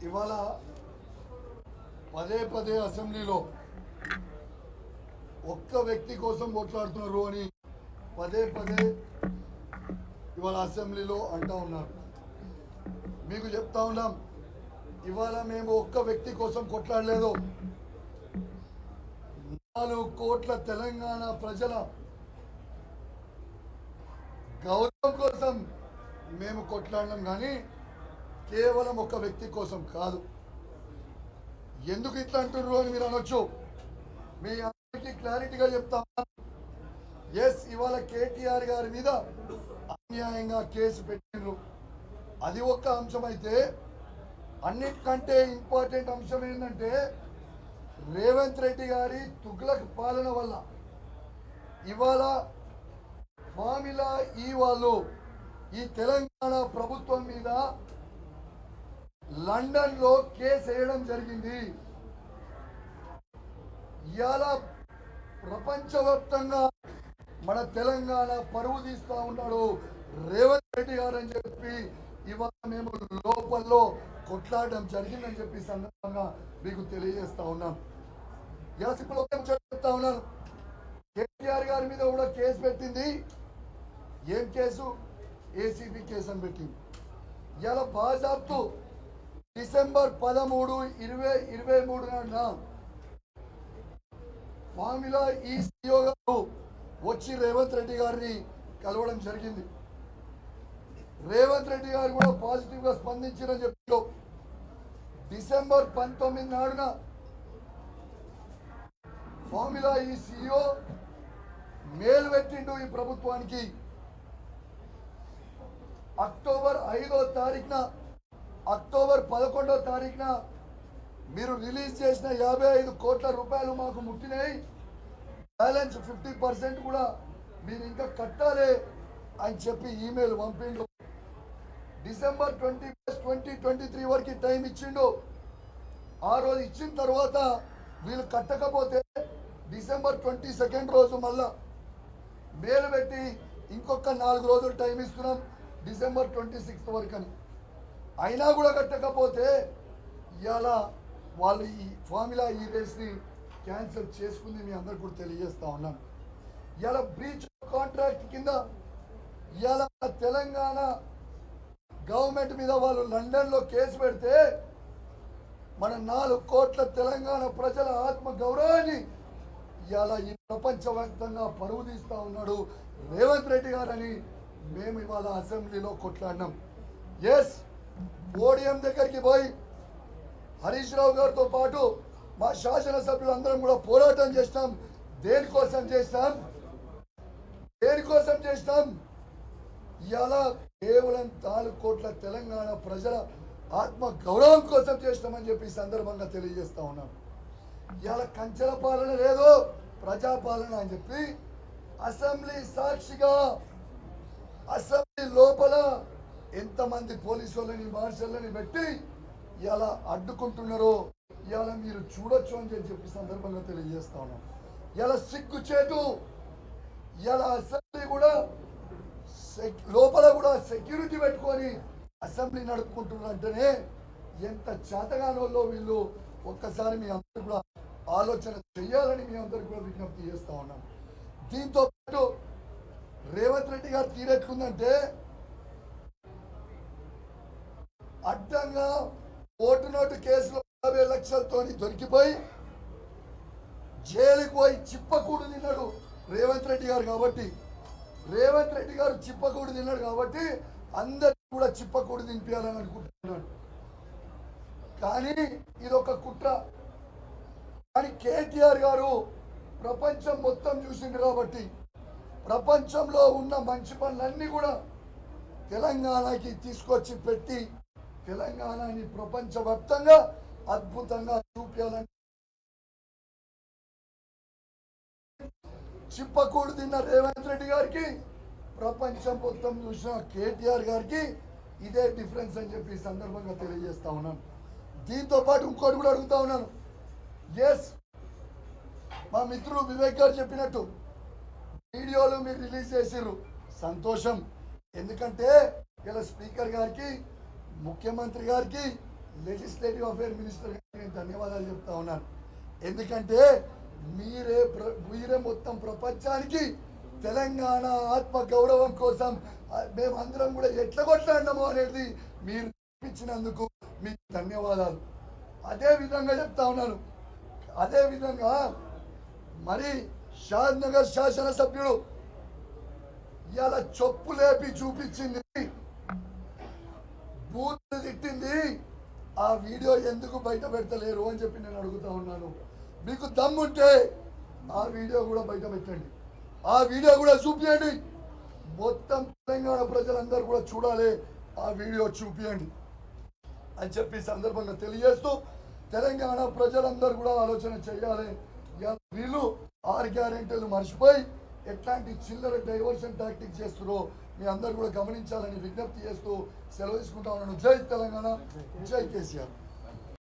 ఇవాళ పదే పదే అసెంబ్లీలో ఒక్క వ్యక్తి కోసం కొట్లాడుతున్నారు అని పదే పదే ఇవాళ అసెంబ్లీలో అంటూ ఉన్నారు. మీకు చెప్తా ఉన్నాం, ఇవాళ మేము ఒక్క వ్యక్తి కోసం కొట్లాడలేదు. 4 కోట్ల తెలంగాణ ప్రజల గౌరవం కోసం మేము కొట్లాడినాం, కానీ కేవలం ఒక వ్యక్తి కోసం కాదు. ఎందుకు ఇట్లా అంటున్నారు అని మీరు అనొచ్చు. మీ అందరికీ క్లారిటీగా చెప్తా ఉన్నాను. ఎస్, ఇవాళ కేటీఆర్ గారి మీద అన్యాయంగా కేసు పెట్టిండ్రు. అది ఒక్క అంశం అయితే, అన్నిటికంటే ఇంపార్టెంట్ అంశం ఏంటంటే రేవంత్ రెడ్డి గారి తుగ్లక్ పాలన వల్ల ఇవాళ ఫార్ములా వాళ్ళు ఈ తెలంగాణ ప్రభుత్వం మీద లండన్ లో కేసు వేయడం జరిగింది. ఇవాళ ప్రపంచవ్యాప్తంగా మన తెలంగాణ పరువు తీస్తా ఉన్నాడు రేవంత్ రెడ్డి గారు అని చెప్పి ఇవాళ మేము లోపల్లో కొట్లాడడం జరిగిందని చెప్పి సందర్భంగా మీకు తెలియజేస్తా ఉన్నాం. ఇప్పుడు చెప్తా ఉన్నాను, కేటీఆర్ గారి మీద కూడా కేసు పెట్టింది. ఏం కేసు? ఏసీబీ కేసు అని పెట్టింది. ఇలా బాజాబ్తు డిసెంబర్ 13, 2023 నాడున ఫార్ములా CEO గారు వచ్చి రేవంత్ రెడ్డి గారిని కలవడం జరిగింది. రేవంత్ రెడ్డి గారు కూడా పాజిటివ్ గా స్పందించారని చెప్పారు. డిసెంబర్ 19 నాడున ఫార్ములా CEO మేలు పెట్టిండు ఈ ప్రభుత్వానికి. అక్టోబర్ 5వ తారీఖున, అక్టోబర్ 11వ తారీఖున మీరు రిలీజ్ చేసిన 55 కోట్ల రూపాయలు మాకు ముట్టినాయి, బ్యాలెన్స్ 50% కూడా మీరు ఇంకా కట్టాలి అని చెప్పి ఈమెయిల్ పంపిండు. డిసెంబర్ 21, 2023 వరకు టైం ఇచ్చిండు. ఆ రోజు ఇచ్చిన తర్వాత వీళ్ళు కట్టకపోతే డిసెంబర్ 22 రోజు మళ్ళా మేలు పెట్టి ఇంకొక 4 రోజులు టైం ఇస్తున్నాం డిసెంబర్ 26 వరకు అని. అయినా కూడా కట్టకపోతే ఇవాళ వాళ్ళు ఈ ఫార్ములా రేస్ని క్యాన్సిల్ చేసుకుంది. మీ అందరికి కూడా తెలియజేస్తా ఉన్నాను. ఇవాళ బ్రీచ్ కాంట్రాక్ట్ కింద ఇవాళ తెలంగాణ గవర్నమెంట్ మీద వాళ్ళు లండన్లో కేసు పెడితే మన 4 కోట్ల తెలంగాణ ప్రజల ఆత్మ గౌరవాన్ని ఇవాళ ఈ ప్రపంచవ్యాప్తంగా పరువు తీస్తా ఉన్నాడు రేవంత్ రెడ్డి గారని మేము ఇవాళ అసెంబ్లీలో కొట్లాడినాం. ఎస్, పోడియం దగ్గరికి పోయి హరీష్ రావు గారితో పాటు మా శాసనసభ్యులందరం కూడా పోరాటం చేస్తాం. దేనికోసం చేస్తాం? ఇవాళ కేవలం 4 కోట్ల తెలంగాణ ప్రజల ఆత్మ గౌరవం కోసం చేస్తామని చెప్పి సందర్భంగా తెలియజేస్తా ఉన్నాం. ఇవాళ కంచెల పాలన లేదు, ప్రజాపాలన అని చెప్పి అసెంబ్లీ సాక్షిగా అసెంబ్లీ లోపల ఎంతమంది పోలీసు వాళ్ళని, మార్షల్ని పెట్టి ఇలా అడ్డుకుంటున్నారో ఇవాళ మీరు చూడొచ్చు అని చెప్పి సందర్భంగా తెలియజేస్తా ఉన్నాం. ఇలా సిగ్గుచేటు, ఇలా అసెంబ్లీ కూడా లోపల కూడా సెక్యూరిటీ పెట్టుకొని అసెంబ్లీ నడుపుకుంటున్నారంటేనే ఎంత చేతగానోళ్ళో వీళ్ళు ఒక్కసారి మీ అందరూ కూడా ఆలోచన చెయ్యాలని మీ అందరికి కూడా విజ్ఞప్తి చేస్తా ఉన్నాం. దీంతో పాటు రేవంత్ రెడ్డి గారు తీరెట్లుందంటే అడ్డంగా ఓటు నోటు కేసులో 50 లక్షలతో దొరికిపోయి జైలుకు పోయి చిప్పకూడు తిన్నాడు రేవంత్ రెడ్డి గారు. కాబట్టి రేవంత్ రెడ్డి గారు చిప్పకూడు తిన్నాడు కాబట్టి అందరికి కూడా చిప్పకూడు తినిపించాలని అనుకుంటున్నాడు. కానీ ఇది ఒక కుట్ర. కానీ కేటీఆర్ గారు ప్రపంచం మొత్తం చూసిండు కాబట్టి ప్రపంచంలో ఉన్న మంచి పనులన్నీ కూడా తెలంగాణకి తీసుకొచ్చి పెట్టి తెలంగాణని ప్రపంచవ్యాప్తంగా అద్భుతంగా చూపించాలని చిప్పకూడు తిన్న రేవంత్ రెడ్డి గారికి ప్రపంచం మొత్తం చూసిన కేటీఆర్ గారికి ఇదే డిఫరెన్స్ అని చెప్పి ఈ సందర్భంగా తెలియజేస్తా ఉన్నాను. దీంతో పాటు ఇంకోటి కూడా అడుగుతా ఉన్నాను. ఎస్, మా మిత్రుడు వివేక్ గారు చెప్పినట్టు వీడియోలు మీరు రిలీజ్ చేసిర్రు, సంతోషం. ఎందుకంటే ఇలా స్పీకర్ గారికి, ముఖ్యమంత్రి గారికి, లెజిస్లేటివ్ అఫేర్ మినిస్టర్ గారికి నేను ధన్యవాదాలు చెప్తా ఉన్నాను. ఎందుకంటే మీరే మొత్తం ప్రపంచానికి తెలంగాణ ఆత్మ గౌరవం కోసం మేమందరం కూడా ఎట్లా కొట్లాడినాము అనేది మీరు చూపించినందుకు మీకు ధన్యవాదాలు. అదే విధంగా చెప్తా ఉన్నాను. అదే విధంగా మరి షాద్ నగర్ శాసనసభ్యుడు ఇవాళ చొప్పు లేపి చూపించింది, బూతులు తిట్టింది, ఆ వీడియో ఎందుకు బయట పెడతలేరు అని చెప్పి నేను అడుగుతా ఉన్నాను. మీకు దమ్ముంటే ఆ వీడియో కూడా బయట పెట్టండి, ఆ వీడియో కూడా చూపియండి. మొత్తం తెలంగాణ ప్రజలందరూ కూడా చూడాలి, ఆ వీడియో చూపియండి అని చెప్పి సందర్భంగా తెలియజేస్తూ తెలంగాణ ప్రజలందరూ కూడా ఆలోచన చేయాలి. వీళ్ళు 6 గ్యారెంటీలు మర్చిపోయి ఎట్లాంటి చిల్లర డైవర్షన్ టాక్టిక్ చేస్తున్నారో మీ అందరూ కూడా గమనించాలని విజ్ఞప్తి చేస్తూ సెలవు తీసుకుంటా ఉన్నాను. జై తెలంగాణ, జై కేసీఆర్.